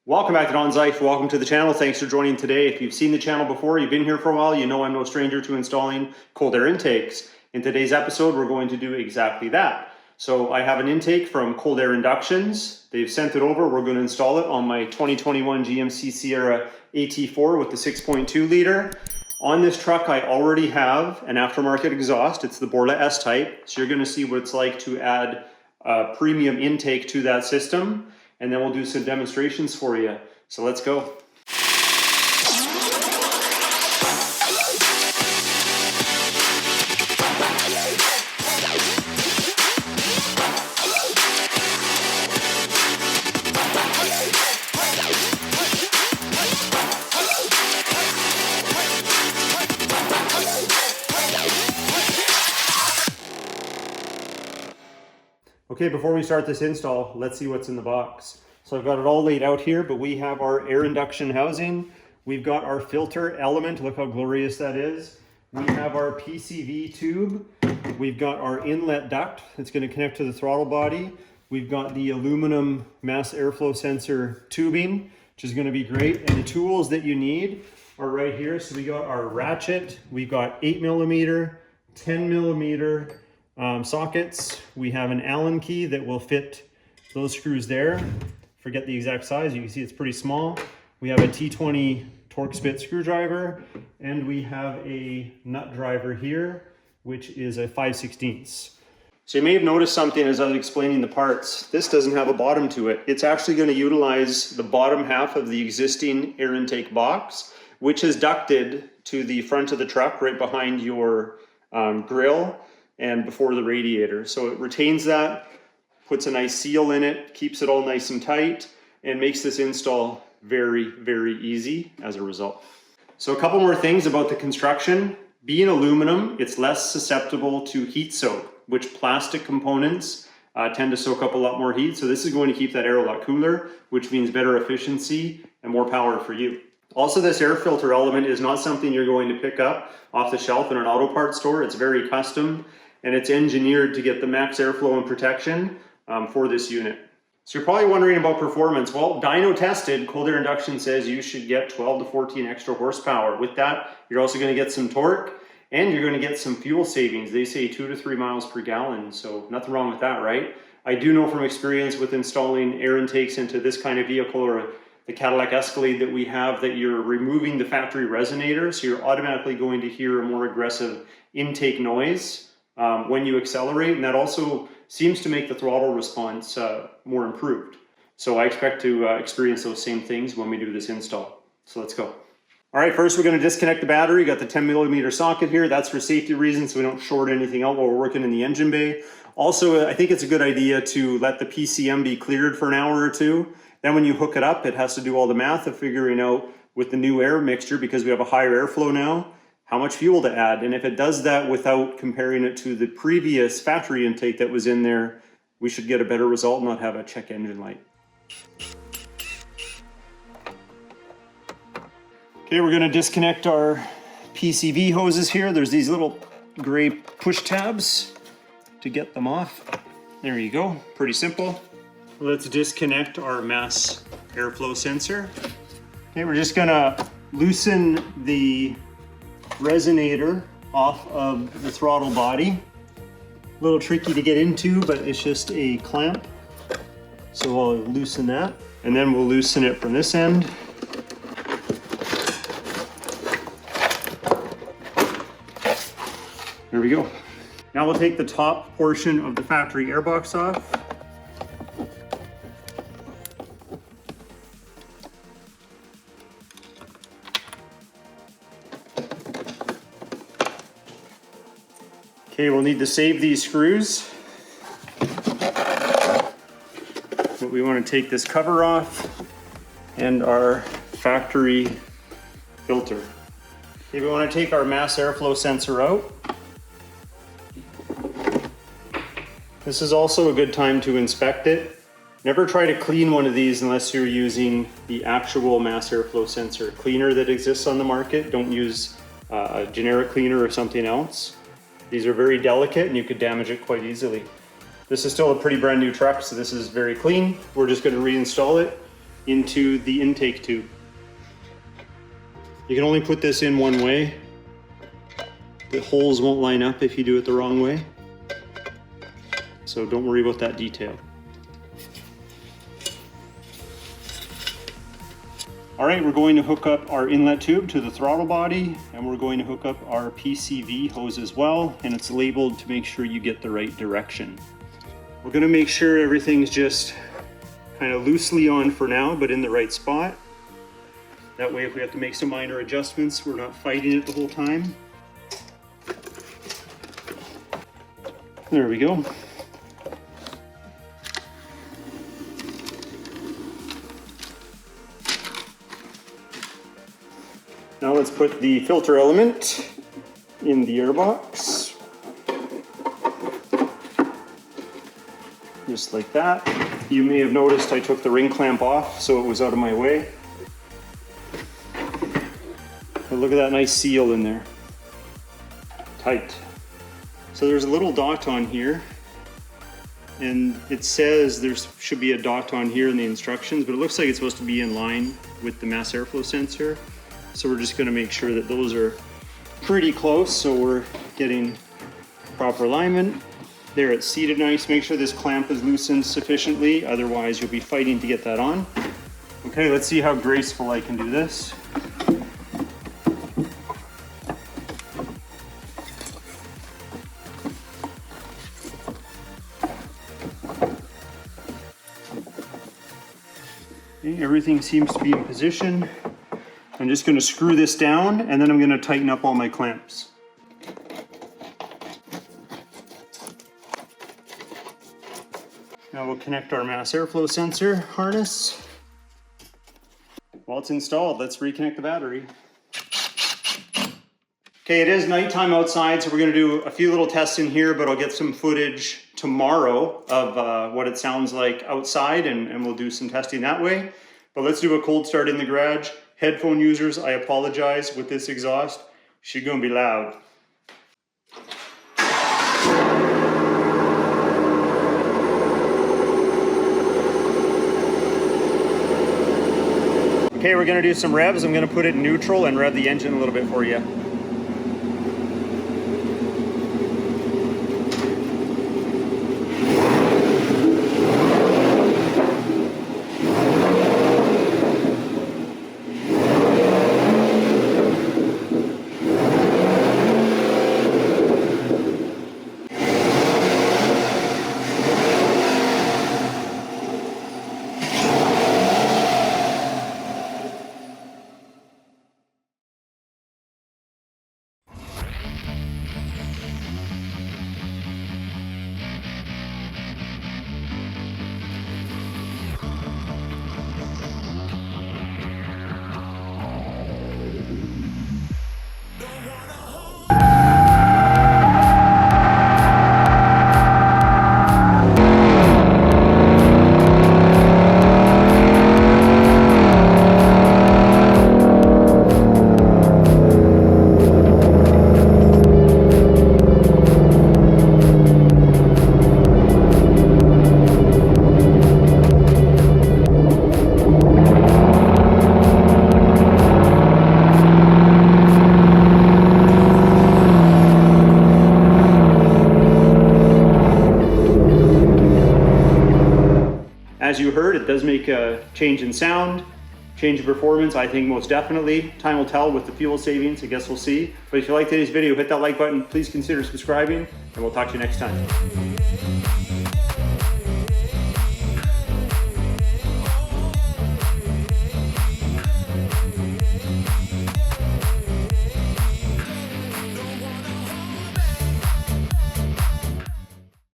Welcome back to Don's Life. Welcome to the channel. Thanks for joining today. If you've seen the channel before, you've been here for a while, you know I'm no stranger to installing cold air intakes. In today's episode, we're going to do exactly that. So I have an intake from Cold Air Inductions. They've sent it over. We're going to install it on my 2021 GMC Sierra AT4 with the 6.2 liter. On this truck, I already have an aftermarket exhaust. It's the Borla S-Type. So you're going to see what it's like to add a premium intake to that system. And then we'll do some demonstrations for you. So let's go. Okay, before we start this install, let's see what's in the box. So I've got it all laid out here, but we have our air induction housing. We've got our filter element. Look how glorious that is. We have our PCV tube. We've got our inlet duct that's going to connect to the throttle body. We've got the aluminum mass airflow sensor tubing, which is going to be great. And the tools that you need are right here. So we got our ratchet. We've got 8mm, 10mm, sockets. We have an Allen key that will fit those screws there. Forget the exact size, you can see it's pretty small. We have a T20 torque spit screwdriver, and we have a nut driver here, which is a 5/16. So you may have noticed something as I was explaining the parts. This doesn't have a bottom to it. It's actually going to utilize the bottom half of the existing air intake box, which is ducted to the front of the truck right behind your grill and before the radiator. So it retains that, puts a nice seal in it, keeps it all nice and tight, and makes this install very, very easy as a result. So a couple more things about the construction. Being aluminum, it's less susceptible to heat soak, which plastic components tend to soak up a lot more heat. So this is going to keep that air a lot cooler, which means better efficiency and more power for you. Also, this air filter element is not something you're going to pick up off the shelf in an auto parts store. It's very custom, and it's engineered to get the max airflow and protection for this unit. So you're probably wondering about performance. Well, dyno tested, Cold Air Induction says you should get 12 to 14 extra horsepower. With that, you're also going to get some torque, and you're going to get some fuel savings. They say 2 to 3 miles per gallon, so nothing wrong with that, right? I do know from experience with installing air intakes into this kind of vehicle or the Cadillac Escalade that we have, that you're removing the factory resonator, so you're automatically going to hear a more aggressive intake noise when you accelerate, and that also seems to make the throttle response more improved. So I expect to experience those same things when we do this install. So let's go. All right, first we're going to disconnect the battery. Got the 10mm socket here. That's for safety reasons, so we don't short anything out while we're working in the engine bay. Also, I think it's a good idea to let the PCM be cleared for an hour or two. Then when you hook it up, it has to do all the math of figuring out with the new air mixture, because we have a higher airflow now, how much fuel to add. And if it does that without comparing it to the previous factory intake that was in there, we should get a better result and not have a check engine light. Okay, we're going to disconnect our PCV hoses here. There's these little gray push tabs to get them off. There you go, pretty simple. Let's disconnect our mass airflow sensor. Okay, we're just gonna loosen the resonator off of the throttle body. A little tricky to get into, but it's just a clamp. So I'll loosen that, and then we'll loosen it from this end. There we go. Now we'll take the top portion of the factory airbox off. Okay, we'll need to save these screws. But we want to take this cover off and our factory filter. Okay, we want to take our mass airflow sensor out. This is also a good time to inspect it. Never try to clean one of these unless you're using the actual mass airflow sensor cleaner that exists on the market. Don't use a generic cleaner or something else. These are very delicate and you could damage it quite easily. This is still a pretty brand new truck, so this is very clean. We're just going to reinstall it into the intake tube. You can only put this in one way. The holes won't line up if you do it the wrong way. So don't worry about that detail. All right, we're going to hook up our inlet tube to the throttle body, and we're going to hook up our PCV hose as well, and it's labeled to make sure you get the right direction. We're gonna make sure everything's just kind of loosely on for now, but in the right spot. That way, if we have to make some minor adjustments, we're not fighting it the whole time. There we go. Now let's put the filter element in the airbox. Just like that. You may have noticed I took the ring clamp off so it was out of my way. But look at that nice seal in there. Tight. So there's a little dot on here, and it says there should be a dot on here in the instructions, but it looks like it's supposed to be in line with the mass airflow sensor. So we're just going to make sure that those are pretty close, so we're getting proper alignment. There, it's seated nice. Make sure this clamp is loosened sufficiently, otherwise you'll be fighting to get that on. Okay, let's see how graceful I can do this. Okay, everything seems to be in position. I'm just going to screw this down, and then I'm going to tighten up all my clamps. Now we'll connect our mass airflow sensor harness. While it's installed, let's reconnect the battery. Okay, it is nighttime outside, so we're going to do a few little tests in here, but I'll get some footage tomorrow of what it sounds like outside, and we'll do some testing that way. But let's do a cold start in the garage. Headphone users, I apologize with this exhaust. She's gonna be loud. Okay, we're gonna do some revs. I'm gonna put it in neutral and rev the engine a little bit for you. As you heard, it does make a change in sound, change in performance, I think most definitely. Time will tell with the fuel savings, I guess we'll see. But if you like today's video, hit that like button, please consider subscribing, and we'll talk to you next time.